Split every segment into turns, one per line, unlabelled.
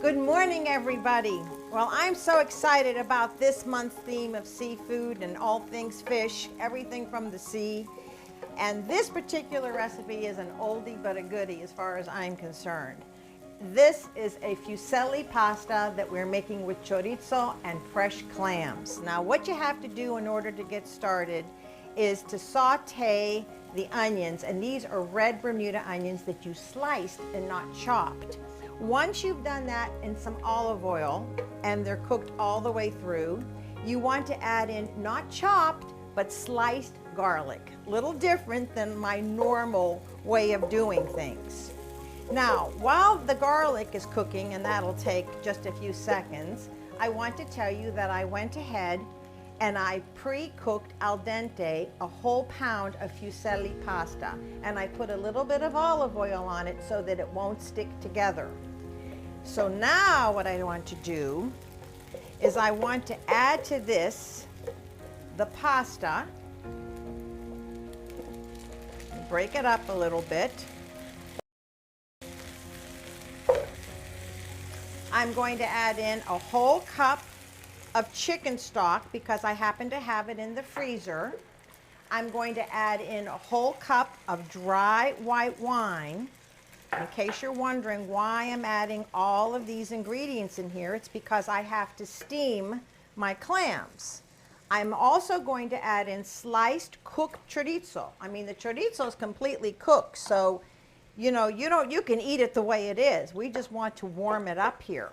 Good morning, everybody. Well, I'm so excited about this month's theme of seafood and all things fish, everything from the sea. And this particular recipe is an oldie but a goodie as far as I'm concerned. This is a fusilli pasta that we're making with chorizo and fresh clams. Now, what you have to do in order to get started is to saute the onions, and these are red Bermuda onions that you sliced and not chopped. Once you've done that in some olive oil and they're cooked all the way through, you want to add in not chopped but sliced garlic. Little different than my normal way of doing things. Now, while the garlic is cooking, and that'll take just a few seconds, I want to tell you that I went ahead and I pre-cooked al dente a whole pound of fusilli pasta, and I put a little bit of olive oil on it so that it won't stick together. So now what I want to do is I want to add to this the pasta, break it up a little bit. I'm going to add in a whole cup of chicken stock because I happen to have it in the freezer. I'm going to add in a whole cup of dry white wine. In case you're wondering why I'm adding all of these ingredients in here, it's because I have to steam my clams. I'm also going to add in sliced cooked chorizo. I mean, the chorizo is completely cooked, so you can eat it the way it is. We just want to warm it up here.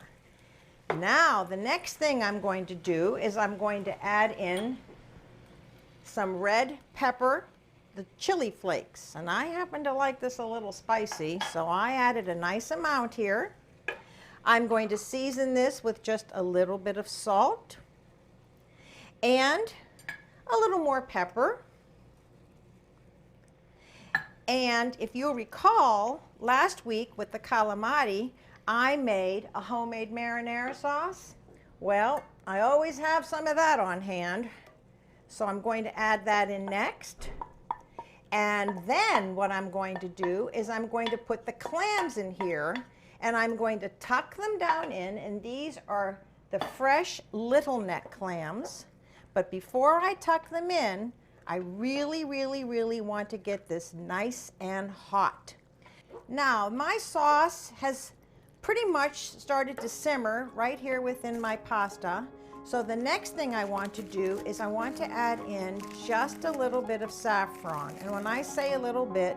Now, the next thing I'm going to do is I'm going to add in some red pepper, the chili flakes. And I happen to like this a little spicy, so I added a nice amount here. I'm going to season this with just a little bit of salt and a little more pepper. And if you'll recall, last week with the calamari, I made a homemade marinara sauce. Well, I always have some of that on hand, so I'm going to add that in next. And then what I'm going to do is I'm going to put the clams in here, and I'm going to tuck them down in, and these are the fresh little neck clams. But before I tuck them in, I really want to get this nice and hot. Now, my sauce has pretty much started to simmer right here within my pasta. So the next thing I want to do is I want to add in just a little bit of saffron. And when I say a little bit,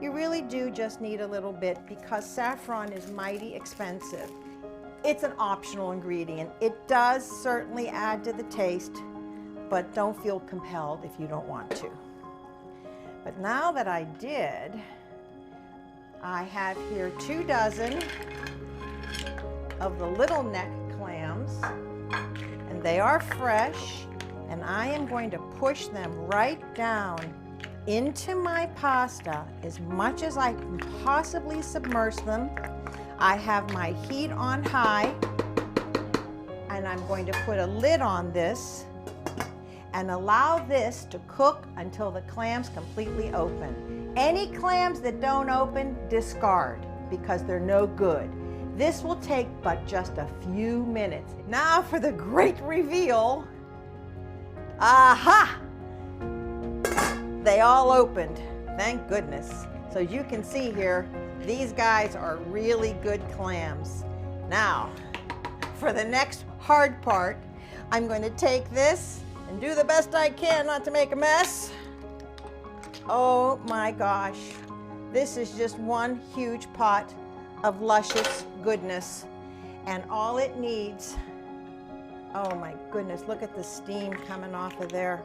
you really do just need a little bit because saffron is mighty expensive. It's an optional ingredient. It does certainly add to the taste, but don't feel compelled if you don't want to. But now that I did, I have here 2 dozen of the little neck clams, and they are fresh, and I am going to push them right down into my pasta as much as I can possibly submerge them. I have my heat on high, and I'm going to put a lid on this and allow this to cook until the clams completely open. Any clams that don't open, discard because they're no good. This will take but just a few minutes. Now for the great reveal. Aha! They all opened, thank goodness. So you can see here, these guys are really good clams. Now, for the next hard part, I'm going to take this and do the best I can not to make a mess. Oh my gosh, this is just one huge pot of luscious goodness, and all it needs, oh my goodness, look at the steam coming off of there.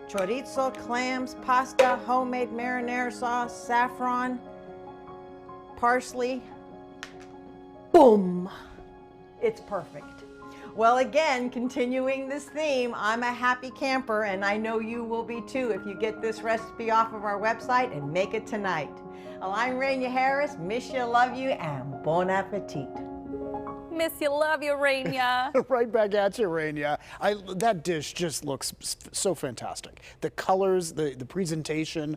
Chorizo, clams, pasta, homemade marinara sauce, saffron, parsley, boom, it's perfect. Well, again, continuing this theme, I'm a happy camper, and I know you will be too if you get this recipe off of our website and make it tonight. Well, I'm Rania Harris, miss you, love you, and bon appetit.
Miss you, love you, Rania.
Right back at you, Rania. That dish just looks so fantastic. The colors, the presentation,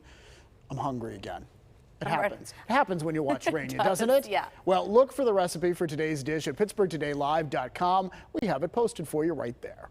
I'm hungry again. It happens. It happens when you watch Rania, doesn't it?
Yeah.
Well, look for the recipe for today's dish at PittsburghTodayLive.com. We have it posted for you right there.